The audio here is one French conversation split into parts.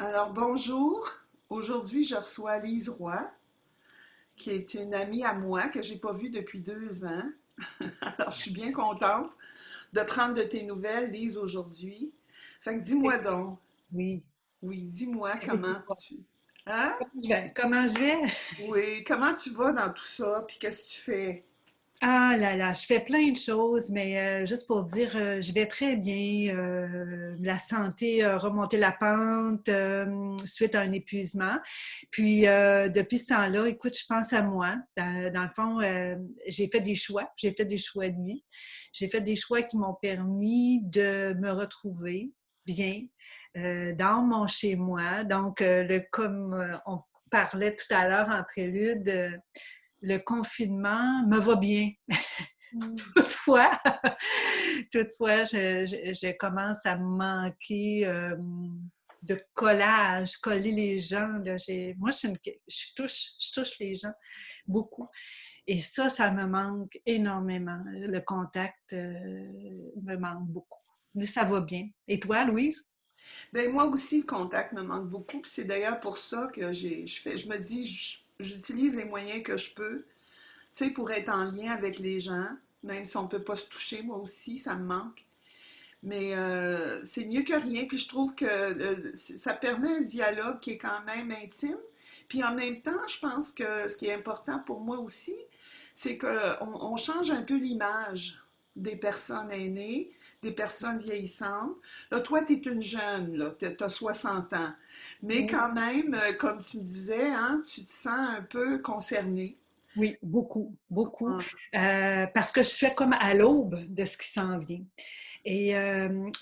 Alors, bonjour. Aujourd'hui, je reçois Lise Roy, qui est une amie à moi que j'ai pas vue depuis 2 ans. Alors, je suis bien contente de prendre de tes nouvelles, Lise, aujourd'hui. Fait que dis-moi donc, Oui. oui, dis-moi comment Dis-moi. tu... Hein? Comment je vais? Oui, comment tu vas dans tout ça, puis qu'est-ce que tu fais? Ah là là, je fais plein de choses, mais juste pour dire, je vais très bien. La santé a remonté la pente suite à un épuisement. Puis depuis ce temps-là, écoute, je pense à moi. Dans le fond, j'ai fait des choix. J'ai fait des choix de vie. J'ai fait des choix qui m'ont permis de me retrouver bien dans mon chez-moi. Donc, comme on parlait tout à l'heure en prélude, le confinement me va bien. Hmm. Toutefois, toutefois, je commence à me manquer de collage, coller les gens. Là. Moi, je touche les gens beaucoup. Et ça me manque énormément. Le contact me manque beaucoup. Mais ça va bien. Et toi, Louise? Ben moi aussi, le contact me manque beaucoup, puis c'est d'ailleurs pour ça que je me dis, j'utilise les moyens que je peux, tu sais, pour être en lien avec les gens, même si on ne peut pas se toucher, moi aussi, ça me manque. Mais c'est mieux que rien. Puis je trouve que ça permet un dialogue qui est quand même intime. Puis en même temps, je pense que ce qui est important pour moi aussi, c'est qu'on change un peu l'image des personnes aînées, des personnes vieillissantes. Là, toi, tu es une jeune, là, tu as 60 ans. Mais Oui, quand même, comme tu me disais, hein, tu te sens un peu concernée. oui, beaucoup, beaucoup. Ah, Parce que je suis comme à l'aube de ce qui s'en vient. Et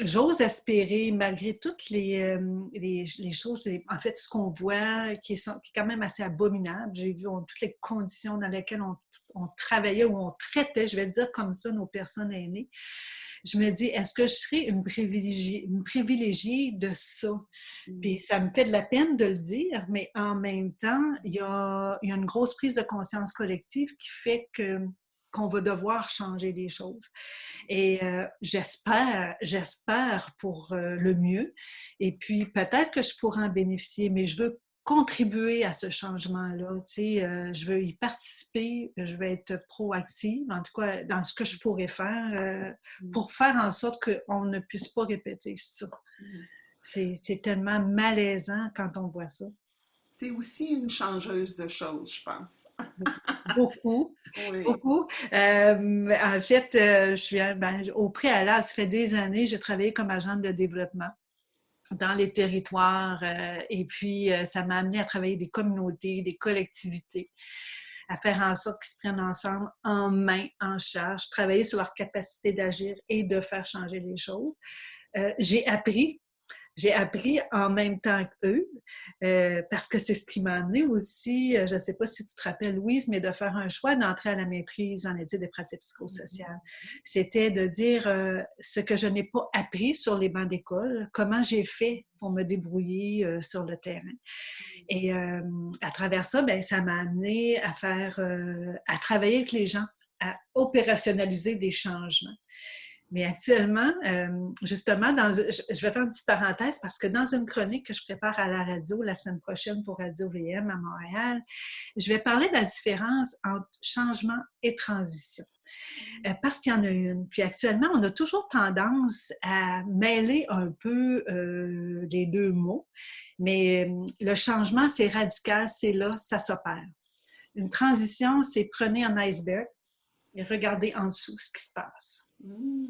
j'ose espérer, malgré toutes les choses, en fait, ce qu'on voit qui est quand même assez abominable. J'ai vu toutes les conditions dans lesquelles on travaillait ou on traitait, je vais le dire comme ça, nos personnes aînées. Je me dis, est-ce que je serais une privilégiée de ça? Puis mm, ça me fait de la peine de le dire, mais en même temps, il y a une grosse prise de conscience collective qui fait qu'on va devoir changer les choses. Et j'espère pour le mieux. Et puis peut-être que je pourrais en bénéficier, mais je veux contribuer à ce changement-là. Tu sais, je veux y participer, je veux être proactive, en tout cas dans ce que je pourrais faire mm, pour faire en sorte qu'on ne puisse pas répéter ça. mm. C'est tellement malaisant quand on voit ça. Tu es aussi une changeuse de choses, je pense. Beaucoup, Oui. beaucoup. En fait, au préalable, ça fait des années, j'ai travaillé comme agente de développement dans les territoires et puis ça m'a amené à travailler des communautés, des collectivités, à faire en sorte qu'ils se prennent ensemble en main, en charge, travailler sur leur capacité d'agir et de faire changer les choses. J'ai appris en même temps qu'eux, parce que c'est ce qui m'a amené aussi, je ne sais pas si tu te rappelles, Louise, mais de faire un choix d'entrer à la maîtrise en études et pratiques psychosociales. C'était de dire ce que je n'ai pas appris sur les bancs d'école, comment j'ai fait pour me débrouiller sur le terrain. Et à travers ça, ben, ça m'a amené à travailler avec les gens, à opérationnaliser des changements. Mais actuellement, justement, je vais faire une petite parenthèse parce que dans une chronique que je prépare à la radio la semaine prochaine pour Radio VM à Montréal, je vais parler de la différence entre changement et transition. Parce qu'il y en a une. Puis actuellement, on a toujours tendance à mêler un peu les deux mots, mais le changement, c'est radical, c'est là, ça s'opère. Une transition, c'est prenez un iceberg et regardez en dessous ce qui se passe.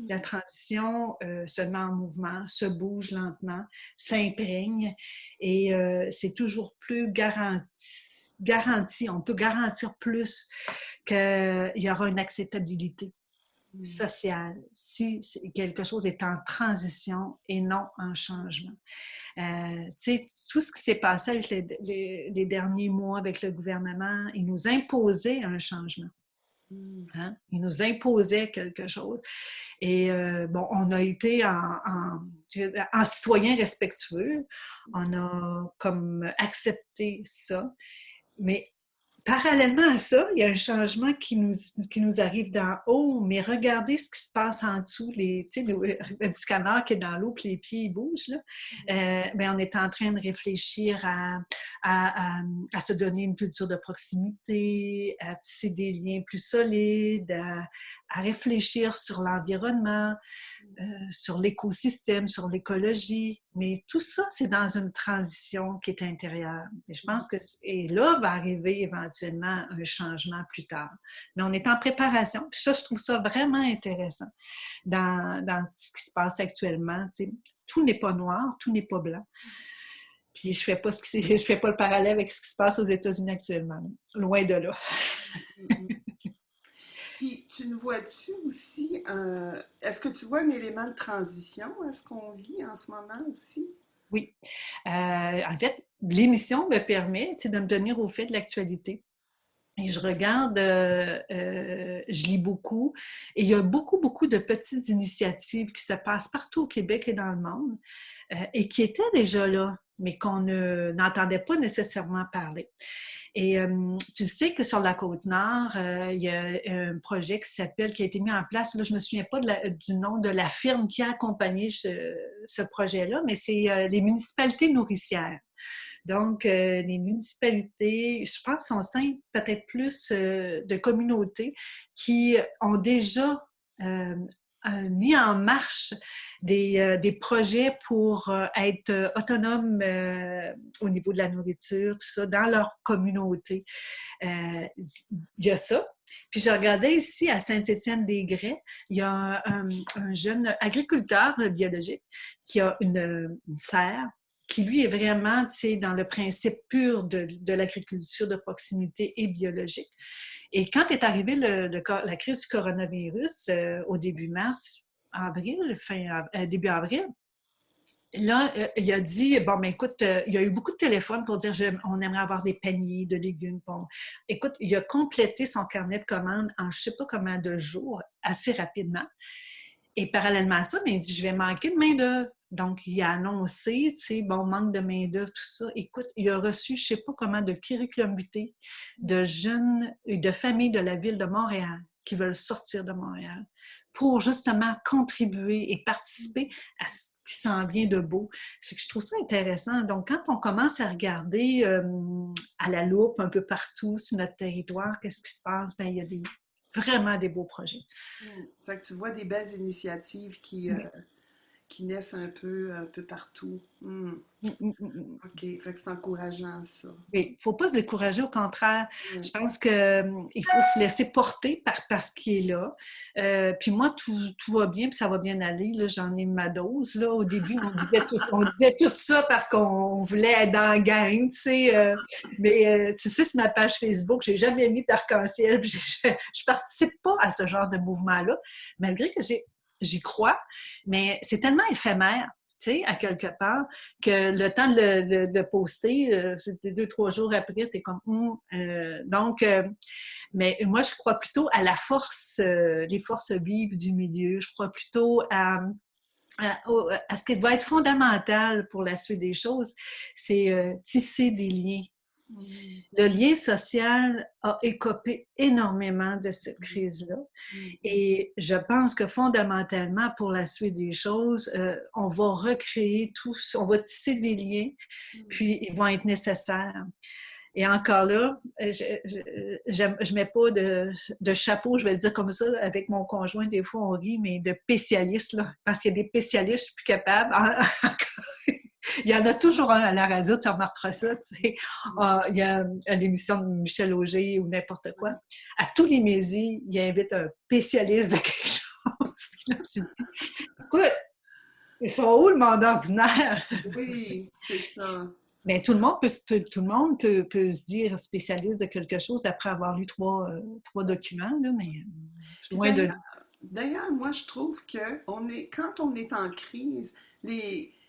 La Mm. transition se met en mouvement, se bouge lentement, s'imprègne et c'est toujours plus garanti. On peut garantir plus qu'il y aura une acceptabilité Mm. sociale si quelque chose est en transition et non en changement. Tu sais, tout ce qui s'est passé avec les derniers mois avec le gouvernement, il nous imposait un changement. Mm. Hein? Il nous imposait quelque chose. Et bon, on a été en citoyen respectueux, on a comme accepté ça, mais parallèlement à ça, il y a un changement qui nous arrive d'en haut, mais regardez ce qui se passe en dessous, tu sais, le petit canard qui est dans l'eau, puis les pieds ils bougent, là. Ben, on est en train de réfléchir à se donner une culture de proximité, à tisser des liens plus solides, à réfléchir sur l'environnement, sur l'écosystème, sur l'écologie. Mais tout ça, c'est dans une transition qui est intérieure. Et je pense que et là va arriver éventuellement un changement plus tard. Mais on est en préparation. Puis ça, je trouve ça vraiment intéressant dans ce qui se passe actuellement. Tu sais, tout n'est pas noir, tout n'est pas blanc. Puis je fais pas je fais pas le parallèle avec ce qui se passe aux États-Unis actuellement. Loin de là. Puis, tu nous vois-tu aussi, est-ce que tu vois un élément de transition à ce qu'on vit en ce moment aussi? Oui. En fait, l'émission me permet de me tenir au fait de l'actualité. Et je regarde, je lis beaucoup, et il y a beaucoup, beaucoup de petites initiatives qui se passent partout au Québec et dans le monde, et qui étaient déjà là, mais qu'on n'entendait pas nécessairement parler. Et tu sais que sur la Côte-Nord, il y a un projet qui a été mis en place, là, je ne me souviens pas du nom de la firme qui a accompagné ce projet-là, mais c'est les municipalités nourricières. Donc, les municipalités, je pense, sont sein peut-être plus de communautés qui ont déjà mis en marche des projets pour être autonomes au niveau de la nourriture, tout ça, dans leur communauté. Il y a ça. Puis je regardais ici à Saint-Étienne-des-Grès, il y a un jeune agriculteur biologique qui a une serre qui, lui, est vraiment, tu sais, dans le principe pur de l'agriculture de proximité et biologique. Et quand est arrivée la crise du coronavirus au début mars, début avril, là, il a dit, bon, ben écoute, il y a eu beaucoup de téléphones pour dire, on aimerait avoir des paniers de légumes. Bon, écoute, il a complété son carnet de commandes en je ne sais pas combien de jours, assez rapidement. Et parallèlement à ça, ben, il dit, je vais manquer de main-d'œuvre. Donc, il a annoncé, tu sais, bon, manque de main-d'œuvre, tout ça. Écoute, il a reçu, je ne sais pas comment, de curriculum vitae de jeunes et de familles de la ville de Montréal qui veulent sortir de Montréal pour justement contribuer et participer à ce qui s'en vient de beau. C'est que je trouve ça intéressant. Donc, quand on commence à regarder à la loupe un peu partout sur notre territoire, qu'est-ce qui se passe? Bien, il y a vraiment des beaux projets. Fait que tu vois des belles initiatives qui naissent un peu partout. OK, fait que c'est encourageant, ça. Il ne faut pas se décourager, au contraire. Je pense qu'il faut se laisser porter par ce qui est là. Puis moi, tout va bien, puis ça va bien aller. Là, j'en ai ma dose. Là. Au début, on disait tout ça parce qu'on voulait être dans la gang, tu sais. Mais tu sais, sur ma page Facebook, je n'ai jamais mis d'arc-en-ciel. Je ne participe pas à ce genre de mouvement-là, malgré que j'y crois, mais c'est tellement éphémère. Tu sais, à quelque part, que le temps de le poster, c'était 2-3 jours après, tu es comme donc, mais moi, je crois plutôt à la force, les forces vives du milieu. Je crois plutôt à ce qui va être fondamental pour la suite des choses, c'est tisser des liens. Le lien social a écopé énormément de cette crise-là. Et je pense que fondamentalement, pour la suite des choses, on va recréer tous, on va tisser des liens, puis ils vont être nécessaires. Et encore là, je mets pas de chapeau, je vais le dire comme ça, avec mon conjoint, des fois on rit, mais de spécialistes, là, parce qu'il y a des spécialistes, je suis plus capable. Il y en a toujours un à la radio, tu remarqueras ça. Tu sais. Il y a une émission de Michel Auger ou n'importe quoi. À tous les midis, il invite un spécialiste de quelque chose. Puis là, je dis, écoute, ils sont où le monde ordinaire? Oui, c'est ça. Mais tout le monde peut se dire spécialiste de quelque chose après avoir lu trois documents, là, mais loin de... D'ailleurs, moi, je trouve que quand on est en crise,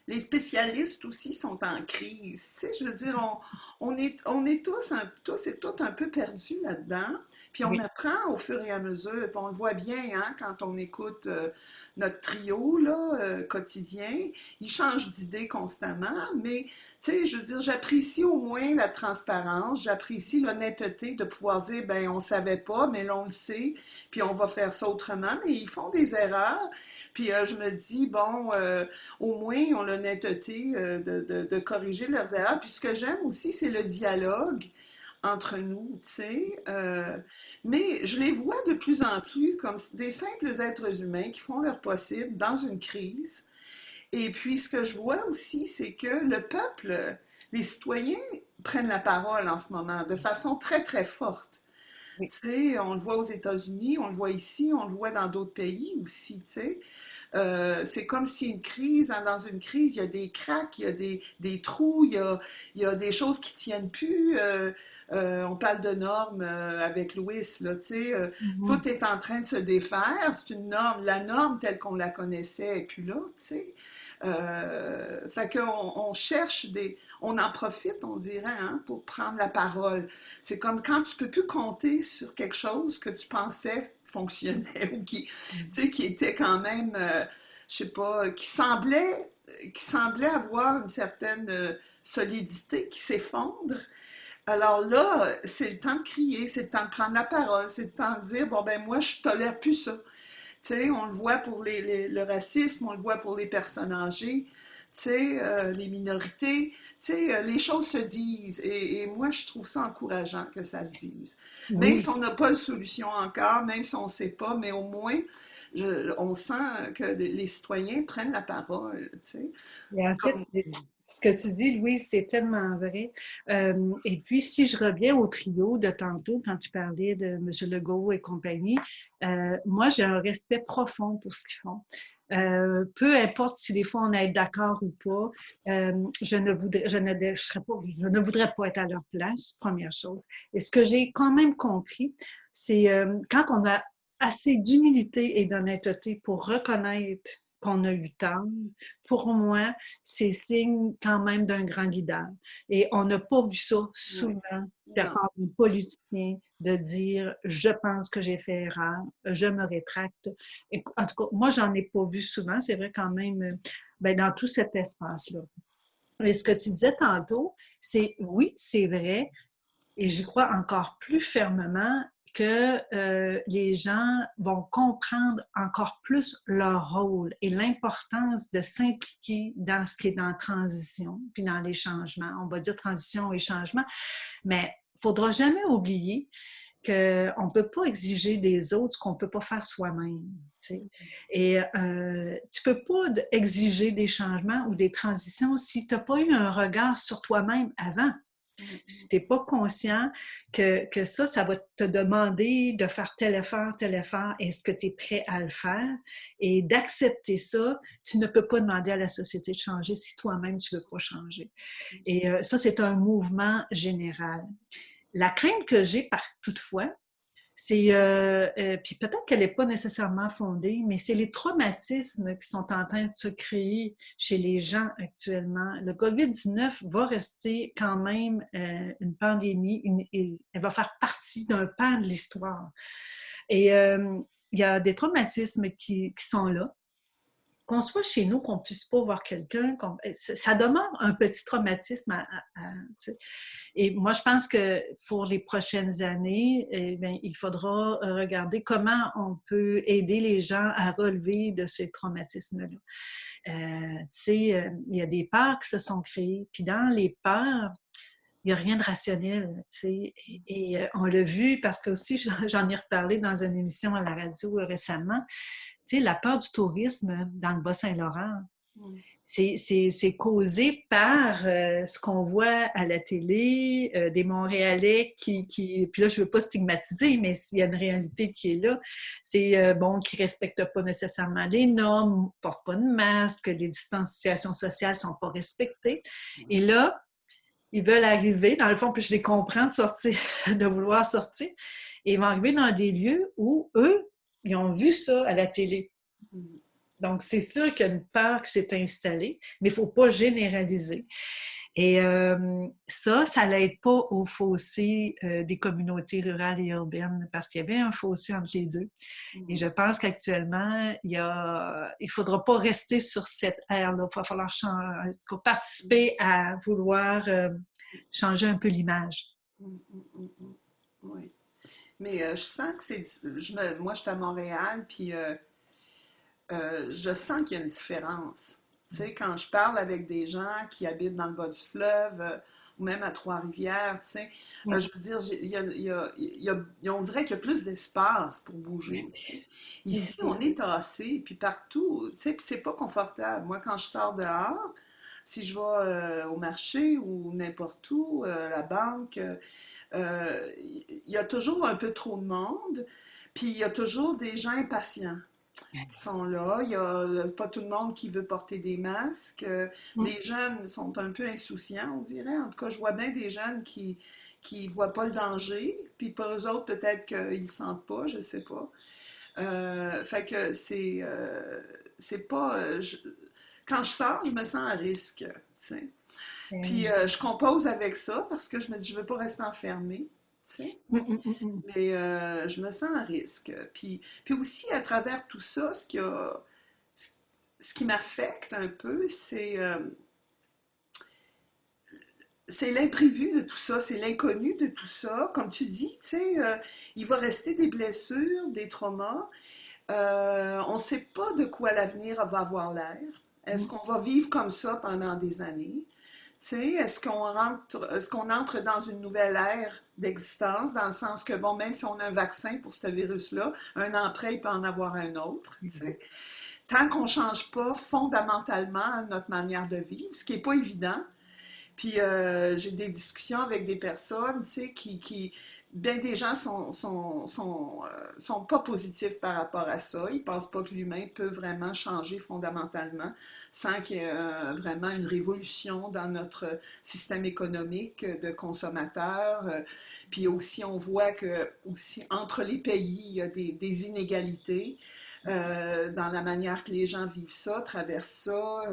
les spécialistes aussi sont en crise. Tu sais, je veux dire, on est tous et toutes un peu perdus là-dedans. Puis on Oui. apprend au fur et à mesure. Puis on le voit bien hein, quand on écoute notre trio là, quotidien. Ils changent d'idée constamment. Mais, tu sais, je veux dire, j'apprécie au moins la transparence. J'apprécie l'honnêteté de pouvoir dire, ben, on savait pas, mais là, on le sait. Puis on va faire ça autrement. Mais ils font des erreurs. Puis je me dis, bon, au moins, ils ont l'honnêteté de corriger leurs erreurs. Puis ce que j'aime aussi, c'est le dialogue entre nous, tu sais. Mais je les vois de plus en plus comme des simples êtres humains qui font leur possible dans une crise. Et puis ce que je vois aussi, c'est que le peuple, les citoyens prennent la parole en ce moment de façon très, très forte. Oui. Tu sais, on le voit aux États-Unis, on le voit ici, on le voit dans d'autres pays aussi, tu sais. C'est comme si une crise, hein, dans une crise, il y a des cracks, il y a des trous, il y a des choses qui tiennent plus. On parle de normes avec Louis, là, tu sais, Mhm. tout est en train de se défaire. C'est une norme, la norme telle qu'on la connaissait, et puis là, tu sais. Fait qu'on on cherche on en profite, on dirait, hein, pour prendre la parole. C'est comme quand tu peux plus compter sur quelque chose que tu pensais fonctionnait ou tu sais, qui était quand même, je sais pas, qui semblait avoir une certaine solidité qui s'effondre. Alors là, c'est le temps de crier, c'est le temps de prendre la parole, c'est le temps de dire, bon ben moi, je tolère plus ça. Tu sais, on le voit pour le racisme, on le voit pour les personnes âgées, tu sais, les minorités. Tu sais, les choses se disent. Et moi, je trouve ça encourageant que ça se dise. Même si Oui. on n'a pas de solution encore, même si on ne sait pas, mais au moins, on sent que les citoyens prennent la parole, tu sais. Et en fait, Comme, ce que tu dis, Louise, c'est tellement vrai. Et puis, si je reviens au trio de tantôt, quand tu parlais de M. Legault et compagnie, moi, j'ai un respect profond pour ce qu'ils font. Peu importe si des fois on est d'accord ou pas, je ne voudrais pas être à leur place, première chose. Et ce que j'ai quand même compris, c'est quand on a assez d'humilité et d'honnêteté pour reconnaître qu'on a eu tort, pour moi, c'est signe quand même d'un grand leader. Et on n'a pas vu ça oui, souvent de la non, part d'un politicien de dire je pense que j'ai fait erreur, je me rétracte. Et, en tout cas, moi, j'en ai pas vu souvent. C'est vrai quand même ben, dans tout cet espace-là. Et ce que tu disais tantôt, c'est oui, c'est vrai, et j'y crois encore plus fermement que les gens vont comprendre encore plus leur rôle et l'importance de s'impliquer dans ce qui est dans la transition, puis dans les changements. On va dire transition et changement, mais il ne faudra jamais oublier qu'on ne peut pas exiger des autres ce qu'on ne peut pas faire soi-même. Tu sais. Et tu ne peux pas exiger des changements ou des transitions si tu n'as pas eu un regard sur toi-même avant. Si tu n'es pas conscient que ça va te demander de faire tel effort, est-ce que tu es prêt à le faire? Et d'accepter ça, tu ne peux pas demander à la société de changer si toi-même tu ne veux pas changer. Et ça, c'est un mouvement général. La crainte que j'ai, toutefois, c'est, puis peut-être qu'elle n'est pas nécessairement fondée, mais c'est les traumatismes qui sont en train de se créer chez les gens actuellement. Le COVID-19 va rester quand même une pandémie, elle va faire partie d'un pan de l'histoire. Et il y a des traumatismes qui sont là, qu'on soit chez nous, qu'on ne puisse pas voir quelqu'un, ça demeure un petit traumatisme. Et moi, je pense que pour les prochaines années, eh bien, il faudra regarder comment on peut aider les gens à relever de ces traumatismes-là. Il y a des peurs qui se sont créées, puis dans les peurs, il n'y a rien de rationnel, tu sais. Et on l'a vu parce que aussi, j'en ai reparlé dans une émission à la radio récemment, tu sais, la peur du tourisme dans le Bas-Saint-Laurent, mm, c'est causé par ce qu'on voit à la télé, des Montréalais puis là, je ne veux pas stigmatiser, mais il y a une réalité qui est là, c'est, qui ne respectent pas nécessairement les normes, ne portent pas de masque, les distanciations sociales ne sont pas respectées. Et là, ils veulent arriver, dans le fond, puis je les comprends de sortir, de vouloir sortir, et ils vont arriver dans des lieux où eux, ils ont vu ça à la télé. mm. Donc, c'est sûr qu'il y a une peur qui s'est installée, mais il ne faut pas généraliser. Et ça l'aide pas au fossé des communautés rurales et urbaines parce qu'il y avait un fossé entre les deux. Et je pense qu'actuellement, il faudra pas rester sur cette ère-là. Il va falloir participer à vouloir changer un peu l'image. Oui. Mais je sens que moi, je suis à Montréal, puis je sens qu'il y a une différence. Tu sais, quand je parle avec des gens qui habitent dans le bas du fleuve, ou même à Trois-Rivières, tu sais, je veux dire, on dirait qu'il y a plus d'espace pour bouger. Tu sais. Ici, on est tassé, puis partout, tu sais, puis c'est pas confortable. Moi, quand je sors dehors, si je vais au marché ou n'importe où, la banque, il y a toujours un peu trop de monde, puis il y a toujours des gens impatients qui sont là. Il n'y a pas tout le monde qui veut porter des masques. Les jeunes sont un peu insouciants, on dirait. En tout cas, je vois bien des jeunes qui voient pas le danger, puis pour eux autres, peut-être qu'ils ne le sentent pas, je sais pas. Fait que c'est pas... quand je sors, je me sens à risque, tu sais. Puis je compose avec ça parce que je me dis, je veux pas rester enfermée, tu sais. Mais je me sens à risque. Puis aussi, à travers tout ça, ce qui m'affecte un peu, c'est l'imprévu de tout ça, c'est l'inconnu de tout ça. Comme tu dis, tu sais, il va rester des blessures, des traumas. On ne sait pas de quoi l'avenir va avoir l'air. Est-ce qu'on va vivre comme ça pendant des années? Tu sais, est-ce qu'on entre dans une nouvelle ère d'existence, dans le sens que, bon, même si on a un vaccin pour ce virus-là, un an après, il peut en avoir un autre, tu sais. Tant qu'on ne change pas fondamentalement notre manière de vivre, ce qui n'est pas évident. Puis j'ai des discussions avec des personnes, tu sais, bien des gens sont pas positifs par rapport à ça. Ils pensent pas que l'humain peut vraiment changer fondamentalement sans qu'il y ait vraiment une révolution dans notre système économique de consommateurs. Puis aussi, on voit que aussi entre les pays, il y a des inégalités dans la manière que les gens vivent ça, traversent ça.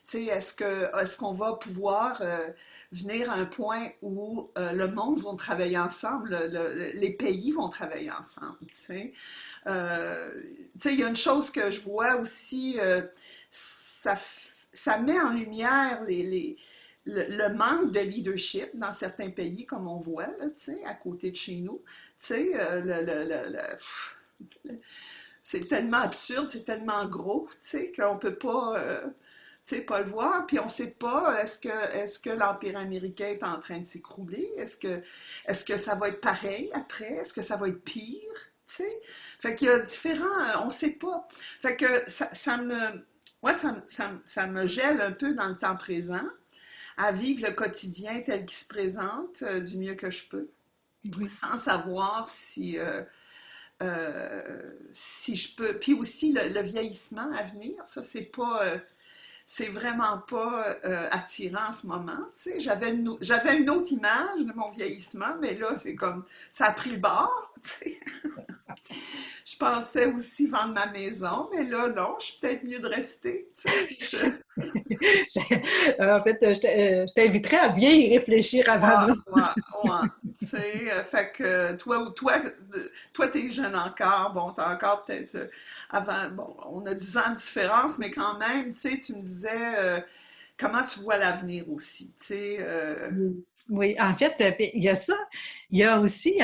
Tu sais, est-ce qu'on va pouvoir venir à un point où le monde va travailler ensemble, les pays vont travailler ensemble, tu sais. Tu sais, il y a une chose que je vois aussi, ça met en lumière le manque de leadership dans certains pays, comme on voit, là, tu sais, à côté de chez nous. Tu sais, c'est tellement absurde, c'est tellement gros, tu sais, qu'on peut pas, tu sais, pas le voir. Puis on sait pas, est-ce que l'Empire américain est en train de s'écrouler? Est-ce que ça va être pareil après? Est-ce que ça va être pire? Tu sais? Fait qu'il y a différents, on sait pas. Fait que moi, ça me gèle un peu dans le temps présent, à vivre le quotidien tel qu'il se présente du mieux que je peux, sans savoir si je peux. Puis aussi le vieillissement à venir, ça, c'est vraiment pas attirant en ce moment. Tu sais, j'avais une autre image de mon vieillissement, mais là, c'est comme, ça a pris le bord. Tu sais. Je pensais aussi vendre ma maison, mais là, non, je suis peut-être mieux de rester. Tu sais. En fait, je t'inviterais à bien y réfléchir avant Ouais, de... ouais. Tu sais, fait que toi, t'es jeune encore. Bon, t'as encore peut-être avant. Bon, on a 10 ans de différence, mais quand même, tu sais, tu me disais comment tu vois l'avenir aussi. Tu sais, Oui, en fait, il y a ça. Il y a aussi,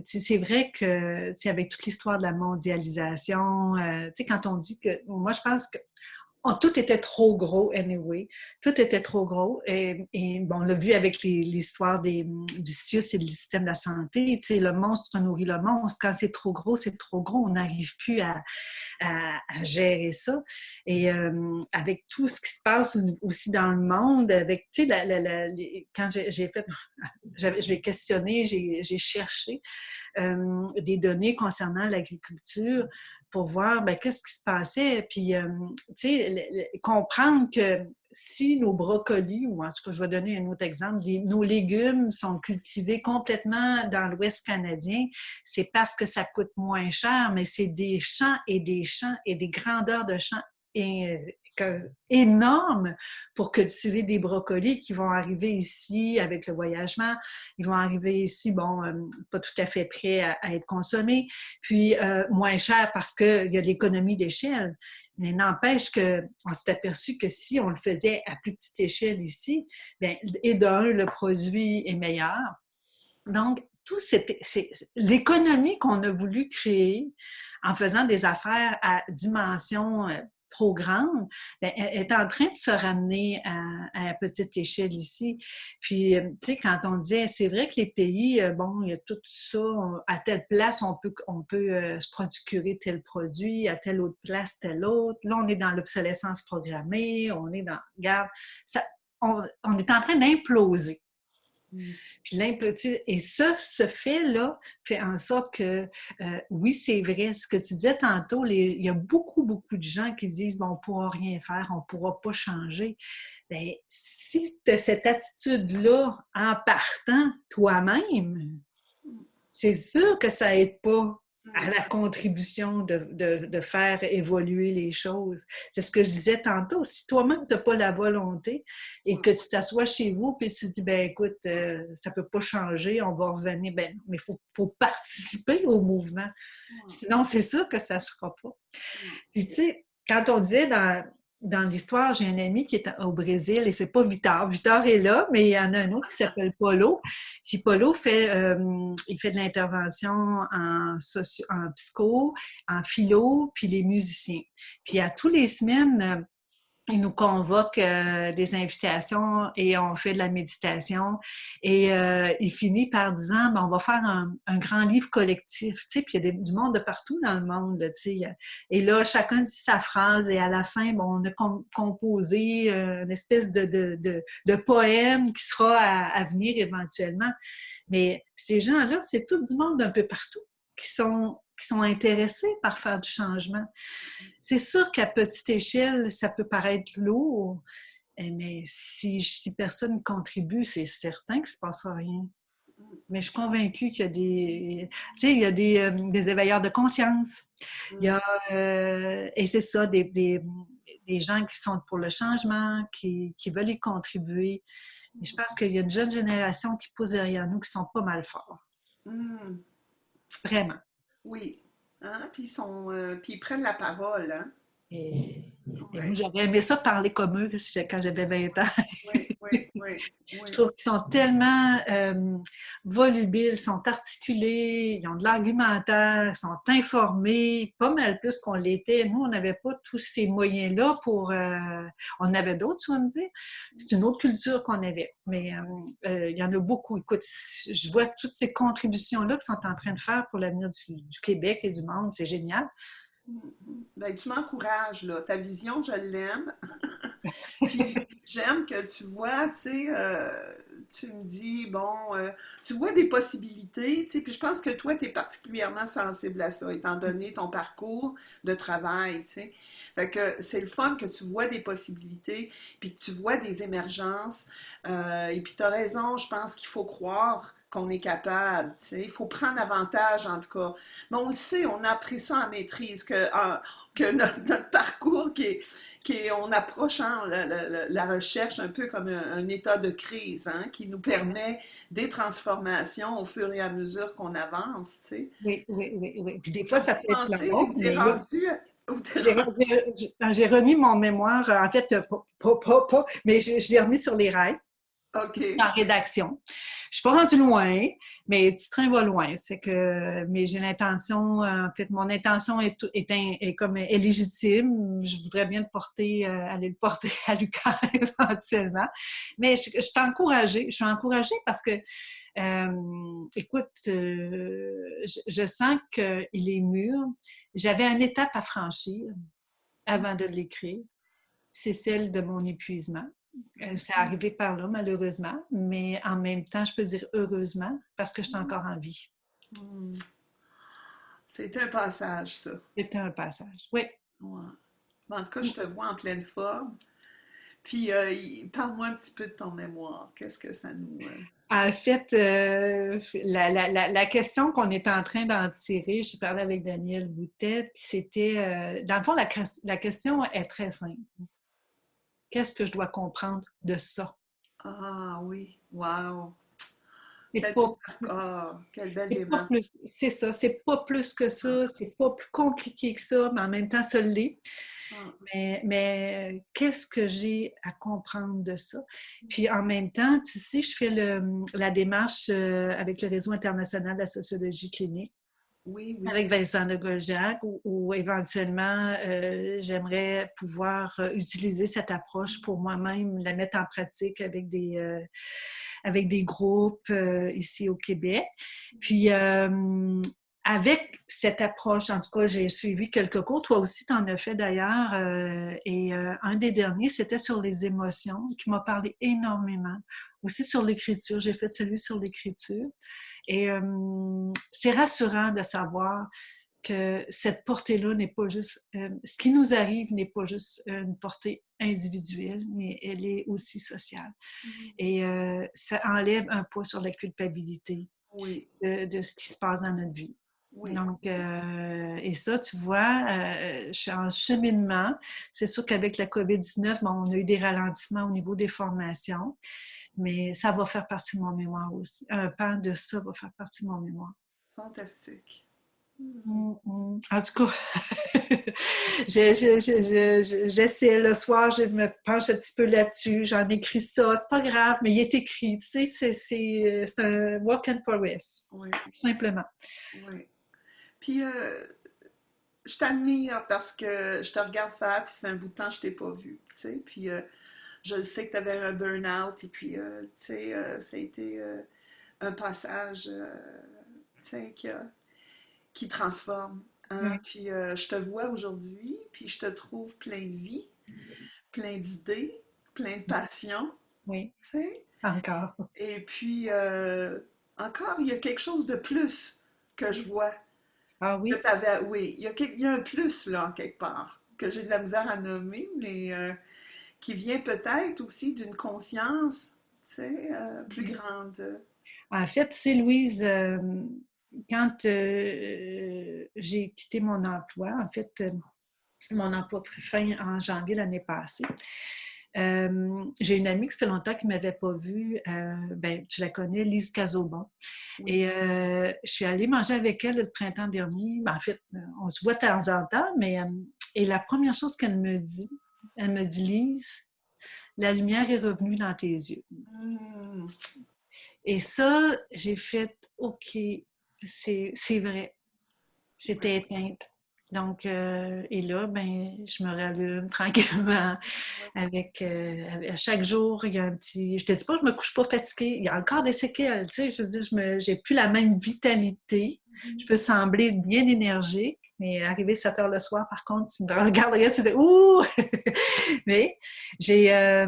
c'est vrai que avec toute l'histoire de la mondialisation, tu sais, quand on dit que, moi, je pense que tout était trop gros, anyway. Tout était trop gros. Et bon, on l'a vu avec l'histoire du CIUS et du système de la santé. Tu sais, le monstre nourrit le monstre. Quand c'est trop gros, c'est trop gros. On n'arrive plus à gérer ça. Et avec tout ce qui se passe aussi dans le monde, avec, tu sais, quand j'ai fait, je vais questionner, j'ai cherché des données concernant l'agriculture pour voir ben, qu'est-ce qui se passait. Puis, tu sais, comprendre que si nos brocolis, ou en tout cas, je vais donner un autre exemple, nos légumes sont cultivés complètement dans l'Ouest canadien, c'est parce que ça coûte moins cher, mais c'est des champs et des champs et des grandeurs de champs énormes pour cultiver des brocolis qui vont arriver ici avec le voyagement. Ils vont arriver ici, bon, pas tout à fait prêts à être consommés, puis moins cher parce qu'il y a l'économie d'échelle. Mais n'empêche qu'on s'est aperçu que si on le faisait à plus petite échelle ici, bien, et d'un, le produit est meilleur. Donc, l'économie qu'on a voulu créer en faisant des affaires à dimension trop grande, bien, est en train de se ramener à petite échelle ici. Puis, tu sais, quand on disait, c'est vrai que les pays, bon, il y a tout ça, à telle place, on peut se procurer tel produit, à telle autre place, tel autre. Là, on est dans l'obsolescence programmée, on est dans, regarde, on est en train d'imploser. Puis et ça, ce fait-là fait en sorte que, oui, c'est vrai, ce que tu disais tantôt, il y a beaucoup, beaucoup de gens qui disent, bon, on ne pourra rien faire, on ne pourra pas changer. Bien, si tu as cette attitude-là en partant toi-même, c'est sûr que ça n'aide pas à la contribution de faire évoluer les choses. C'est ce que je disais tantôt. Si toi-même, tu n'as pas la volonté et que tu t'assois chez vous puis tu dis, ben écoute, ça ne peut pas changer, on va revenir, ben mais il faut participer au mouvement. Sinon, c'est sûr que ça ne se fera pas. Puis tu sais, quand on disait dans l'histoire, j'ai un ami qui est au Brésil et c'est pas Vitor. Vitor est là, mais il y en a un autre qui s'appelle Paulo. Puis Paulo il fait de l'intervention en psycho, en philo, puis les musiciens. Puis à tous les semaines, il nous convoque des invitations et on fait de la méditation. Et il finit par disant, ben, on va faire un grand livre collectif. Tu sais, puis il y a du monde de partout dans le monde. Là, tu sais. Et là, chacun dit sa phrase et à la fin, bon, on a composé une espèce de poème qui sera à venir éventuellement. Mais ces gens-là, c'est tout du monde d'un peu partout qui sont intéressés par faire du changement. C'est sûr qu'à petite échelle, ça peut paraître lourd, mais si personne ne contribue, c'est certain qu'il ne se passera rien. Mais je suis convaincue qu'il y a il y a des éveilleurs de conscience. Il y a, et c'est ça, des gens qui sont pour le changement, qui veulent y contribuer. Et je pense qu'il y a une jeune génération qui pousse derrière nous qui sont pas mal forts. Vraiment. Oui. Hein? Puis ils prennent la parole, hein? Et moi, j'aurais aimé ça parler comme eux quand j'avais 20 ans. Oui. Je trouve qu'ils sont tellement volubiles, sont articulés, ils ont de l'argumentaire, ils sont informés, pas mal plus qu'on l'était. Nous, on n'avait pas tous ces moyens-là on avait d'autres, tu vas me dire. C'est une autre culture qu'on avait. Mais il y en a beaucoup. Écoute, je vois toutes ces contributions-là qu'ils sont en train de faire pour l'avenir du Québec et du monde. C'est génial. Ben, tu m'encourages, là. Ta vision, je l'aime. Puis j'aime que tu vois, tu sais, tu me dis, bon, tu vois des possibilités, tu sais, puis je pense que toi, tu es particulièrement sensible à ça, étant donné ton parcours de travail, tu sais. Fait que c'est le fun que tu vois des possibilités, puis que tu vois des émergences, et puis tu as raison, je pense qu'il faut croire qu'on est capable, tu sais. Il faut prendre avantage, en tout cas. Mais on le sait, on a appris ça en maîtrise, que notre parcours on approche la recherche un peu comme un état de crise, hein, qui nous permet des transformations au fur et à mesure qu'on avance, tu sais. Oui. Puis des fois, ça peut être Penser long, où t'es mais rendu, où t'es rendu. j'ai remis mon mémoire, en fait, pas, mais je l'ai remis sur les rails OK. en rédaction. Je suis pas rendue loin, mais le petit train va loin. Mais j'ai l'intention, en fait, mon intention est légitime. Je voudrais bien aller le porter à Lucas éventuellement. Mais je suis encouragée. Je suis encouragée parce que, écoute, je sens qu'il est mûr. J'avais une étape à franchir avant de l'écrire. C'est celle de mon épuisement. C'est arrivé par là, malheureusement, mais en même temps, je peux dire heureusement, parce que je suis encore en vie. C'était un passage, ça. C'était un passage. Oui. Ouais. Mais en tout cas, je te vois en pleine forme. Puis, parle-moi un petit peu de ton mémoire. Qu'est-ce que ça nous... En fait, la question qu'on est en train d'en tirer, j'ai parlé avec Daniel Boutet, puis c'était, dans le fond, la question est très simple. Qu'est-ce que je dois comprendre de ça? Ah oui, wow! C'est Quelle pas, quelle belle c'est pas démarche. plus, c'est ça, c'est pas plus que ça, c'est pas plus compliqué que ça, mais en même temps, ça l'est. Ah, Mais qu'est-ce que j'ai à comprendre de ça? Puis en même temps, tu sais, je fais la démarche avec le Réseau international de la sociologie clinique, oui, oui, avec Vincent de Golgiac, où éventuellement, j'aimerais pouvoir utiliser cette approche pour moi-même, la mettre en pratique avec des groupes ici au Québec. Puis, avec cette approche, en tout cas, j'ai suivi quelques cours. Toi aussi, tu en as fait d'ailleurs. Et un des derniers, c'était sur les émotions, qui m'a parlé énormément. Aussi sur l'écriture. J'ai fait celui sur l'écriture. Et c'est rassurant de savoir que cette portée-là n'est pas juste... ce qui nous arrive n'est pas juste une portée individuelle, mais elle est aussi sociale. Et ça enlève un poids sur la culpabilité oui, de ce qui se passe dans notre vie. oui, Donc, et ça, tu vois, je suis en cheminement. C'est sûr qu'avec la COVID-19, bon, on a eu des ralentissements au niveau des formations, mais ça va faire partie de mon mémoire aussi. Un pan de ça va faire partie de mon mémoire. fantastique. En tout cas, j'essaie le soir, je me penche un petit peu là-dessus, j'en écris ça, c'est pas grave, mais il est écrit, tu sais, c'est un work in progress, Oui, tout simplement. oui. Puis, je t'admire parce que je te regarde faire, puis ça fait un bout de temps que je t'ai pas vu, tu sais. Puis, je sais que tu avais un burn-out, et puis, tu sais, ça a été un passage, tu sais, qui transforme. Hein? Oui, Puis je te vois aujourd'hui, puis je te trouve plein de vie, plein d'idées, plein de passion, oui, tu sais. encore. Et puis encore, il y a quelque chose de plus que je vois. Ah Que oui? t'avais, oui, il y a un plus là, en quelque part, que j'ai de la misère à nommer, mais qui vient peut-être aussi d'une conscience, tu sais, plus Oui. grande. En fait, c'est Louise, quand j'ai quitté mon emploi, en fait, mon emploi prit fin en janvier l'année passée. J'ai une amie que ça fait longtemps qui ne m'avait pas vue, ben, tu la connais, Lise Cazobon. Oui, Et je suis allée manger avec elle le printemps dernier. Ben, en fait, on se voit de temps en temps, mais et la première chose qu'elle me dit, elle me dit, Lise, la lumière est revenue dans tes yeux. hmm, Et ça, j'ai fait, OK, c'est vrai. oui, J'étais éteinte. Donc, et là, ben, je me rallume tranquillement oui, à chaque jour, il y a un petit... Je te dis pas, je me couche pas fatiguée. Il y a encore des séquelles, tu sais. Je veux dire, j'ai plus la même vitalité. Je peux sembler bien énergique, mais arrivé 7 heures le soir, par contre, tu me regarderais, tu dis, ouh! Mais j'ai, euh,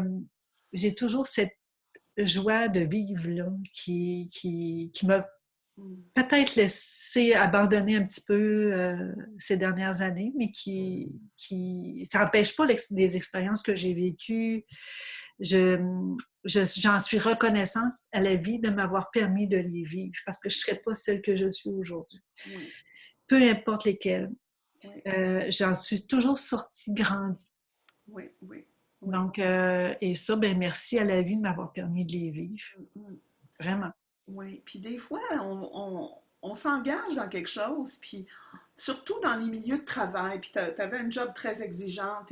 j'ai toujours cette joie de vivre, là, qui m'a hmm, peut-être laissé abandonner un petit peu ces dernières années, mais ça n'empêche pas des expériences que j'ai vécues. Je, j'en suis reconnaissante à la vie de m'avoir permis de les vivre parce que je ne serais pas celle que je suis aujourd'hui. oui, Peu importe lesquelles. oui, J'en suis toujours sortie grandie. oui, oui, oui. Donc, et ça, ben merci à la vie de m'avoir permis de les vivre. Hmm. Vraiment. Oui, puis des fois, on s'engage dans quelque chose, puis surtout dans les milieux de travail, puis tu avais un job très exigeant,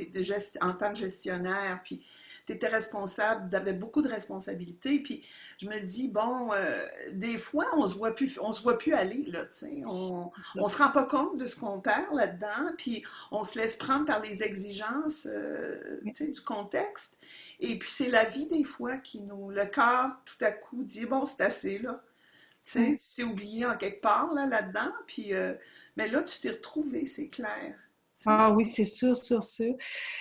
en tant que gestionnaire, puis tu étais responsable, tu avais beaucoup de responsabilités, puis je me dis, bon, des fois, on se voit plus aller, là, tu sais, on se rend pas compte de ce qu'on perd là-dedans, puis on se laisse prendre par les exigences, tu sais, du contexte, et puis c'est la vie des fois qui nous, le corps tout à coup dit bon c'est assez là, tu sais, tu t'es oublié en quelque part là là-dedans, puis mais là tu t'es retrouvé, c'est clair, tu sais. Ah oui, c'est sûr, sûr, sûr.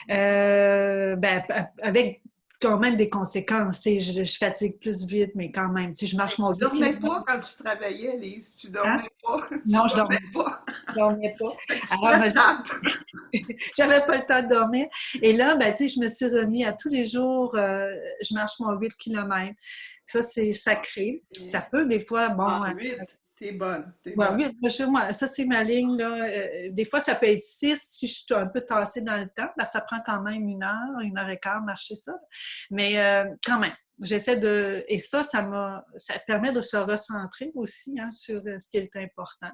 Ben, avec quand même des conséquences. Tu sais, je fatigue plus vite, mais quand même, si je Mais marche mon tu dormais 8 km, pas quand tu travaillais, Lise, tu hein? dormais pas, tu Non, je dormais dormais. pas. dormais pas. Fait que tu te Alors, ben, rattrapes. j'avais pas le temps de dormir. Et là, ben, tu sais, je me suis remis à tous les jours, je marche mon 8 kilomètres. Ça, c'est sacré. Ça peut, des fois, bon, En 8, t'es bonne, t'es ouais, bonne. 8, moi, ça, c'est ma ligne, là. Des fois, ça peut être 6 si je suis un peu tassée dans le temps. Ben, ça prend quand même 1 heure et quart marcher ça. Mais quand même, j'essaie de... Et ça ça permet de se recentrer aussi, hein, sur ce qui est important.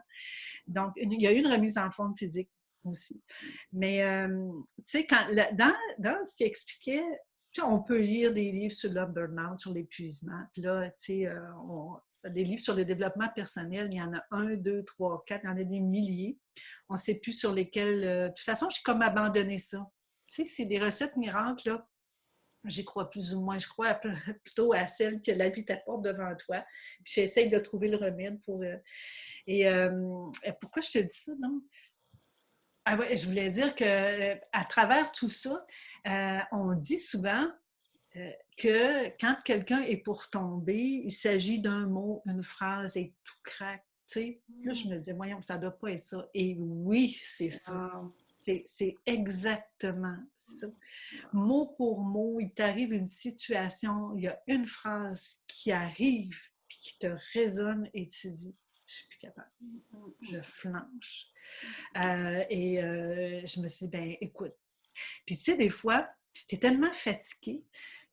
Donc, il y a eu une remise en forme physique aussi. Mais, tu sais, dans ce qu'il expliquait, tu sais, on peut lire des livres sur le burn-out, sur l'épuisement. Puis là, tu sais, des livres sur le développement personnel, il y en a 1, 2, 3, 4, il y en a des milliers. On ne sait plus sur lesquels... de toute façon, j'ai comme abandonné ça. Tu sais, c'est des recettes miracles, là. J'y crois plus ou moins. Je crois plutôt à celle que la vie t'apporte devant toi. Puis j'essaye de trouver le remède pour... et pourquoi je te dis ça, non? Ah ouais, je voulais dire que à travers tout ça, on dit souvent que quand quelqu'un est pour tomber, il s'agit d'un mot, une phrase et tout craque. Tu sais, là, je me disais, voyons, ça ne doit pas être ça. Et oui, c'est ça. Wow. C'est exactement ça. Mot pour mot, il t'arrive une situation, il y a une phrase qui arrive puis qui te résonne et tu dis, je suis plus capable, je flanche. Je me suis dit, ben écoute. Puis tu sais, des fois, tu es tellement fatiguée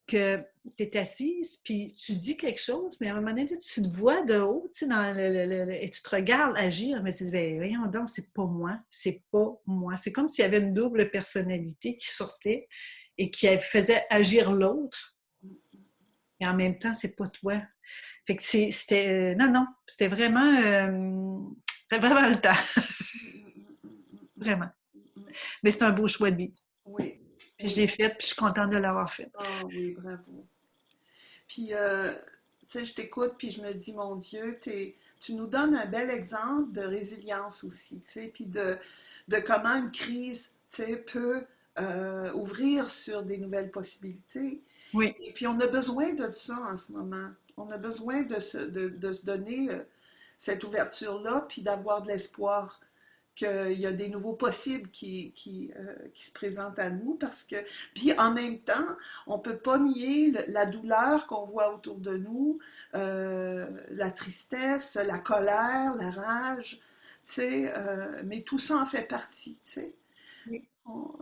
que tu es assise, puis tu dis quelque chose, mais à un moment donné, tu te vois de haut, tu sais, et tu te regardes agir, mais tu te dis, ben voyons donc, c'est pas moi, c'est pas moi. C'est comme s'il y avait une double personnalité qui sortait et qui faisait agir l'autre, et en même temps, c'est pas toi. Fait que c'était... non, non, c'était vraiment le temps, vraiment. Mais c'est un beau choix de vie. Oui, Puis je oui. l'ai fait, puis je suis contente de l'avoir fait. Ah oui, bravo. Puis, tu sais, je t'écoute, puis je me dis, mon Dieu, tu nous donnes un bel exemple de résilience aussi, tu sais, puis de comment une crise, tu sais, peut ouvrir sur des nouvelles possibilités. Oui. Et puis, on a besoin de ça en ce moment. On a besoin de se donner cette ouverture-là, puis d'avoir de l'espoir qu'il y a des nouveaux possibles qui se présentent à nous parce que, puis en même temps, on ne peut pas nier la douleur qu'on voit autour de nous, la tristesse, la colère, la rage, tu sais, mais tout ça en fait partie, tu sais. Oui.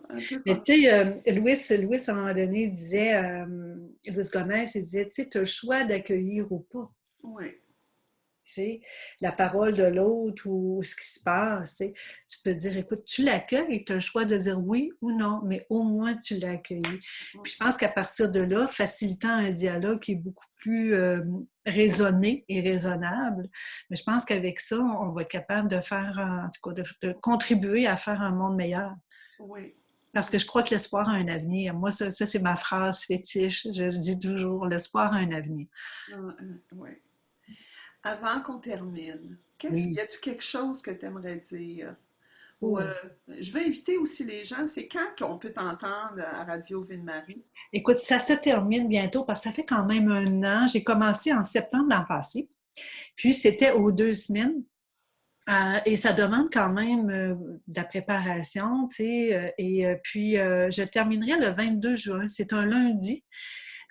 Un peu Mais comme... tu sais, Louis, à un moment donné, il disait, Louis Gomez, il disait, tu sais, tu as le choix d'accueillir ou pas. Oui, Tu sais, la parole de l'autre ou ce qui se passe, tu sais. Tu peux dire, écoute, tu l'accueilles, tu as le choix de dire oui ou non, mais au moins tu l'as accueilli. Puis je pense qu'à partir de là, facilitant un dialogue qui est beaucoup plus raisonné et raisonnable, mais je pense qu'avec ça, on va être capable de faire, en tout cas, de contribuer à faire un monde meilleur. oui, Parce que je crois que l'espoir a un avenir. Moi, ça c'est ma phrase fétiche. Je le dis toujours, l'espoir a un avenir. oui. Avant qu'on termine, y Oui. a-t-il quelque chose que tu aimerais dire? Ou, Oh. je veux inviter aussi les gens, c'est quand qu'on peut t'entendre à Radio Ville-Marie? Écoute, ça se termine bientôt parce que ça fait quand même 1 an. J'ai commencé en septembre l'an passé. Puis, c'était aux 2 semaines. Et ça demande quand même de la préparation, tu sais. Puis, je terminerai le 22 juin. C'est un lundi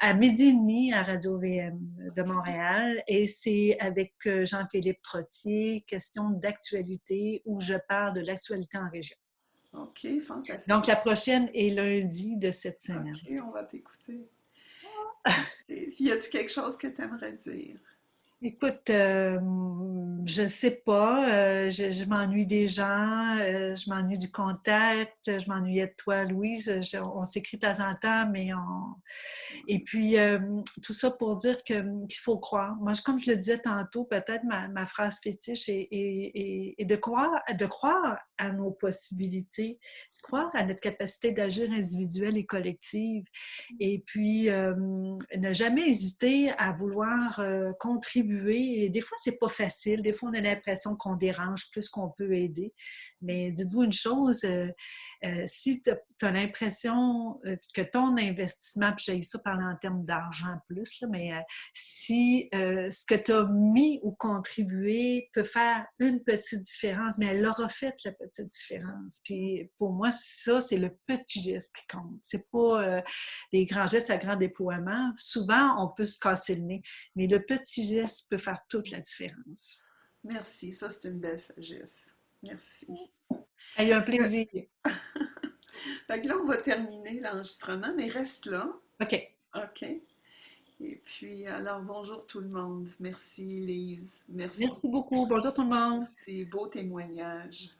à 12h30 à Radio VM de Montréal. Et c'est avec Jean-Philippe Trottier, question d'actualité, où je parle de l'actualité en région. OK, Donc, fantastique. la prochaine est lundi de cette semaine. OK, on va t'écouter. Et puis, y a-t-il quelque chose que tu aimerais dire? Écoute, je ne sais pas. Je m'ennuie des gens, je m'ennuie du contact, je m'ennuyais de toi, Louise. On s'écrit de temps en temps, mais on... Et puis, tout ça pour dire qu'il faut croire. Moi, comme je le disais tantôt, peut-être ma phrase fétiche est de croire à nos possibilités, de croire à notre capacité d'agir individuelle et collective. Et puis, ne jamais hésiter à vouloir contribuer. Et des fois, c'est pas facile. Des fois, on a l'impression qu'on dérange plus qu'on peut aider. Mais dites-vous une chose, Si tu as l'impression que ton investissement, puis j'ai ça parler en termes d'argent plus, là, mais si ce que tu as mis ou contribué peut faire une petite différence, mais elle aura fait la petite différence. Puis pour moi, ça, c'est le petit geste qui compte. C'est pas les grands gestes à grand déploiement. Souvent, on peut se casser le nez, mais le petit geste peut faire toute la différence. Merci, ça c'est une belle sagesse. Merci. Il y a un Euh, plaisir. Fait que là, on va terminer l'enregistrement, mais reste là. OK. OK. Et puis, alors, bonjour tout le monde. Merci, Lise. Merci. Merci beaucoup. Bonjour tout le monde. Merci. Beau témoignage.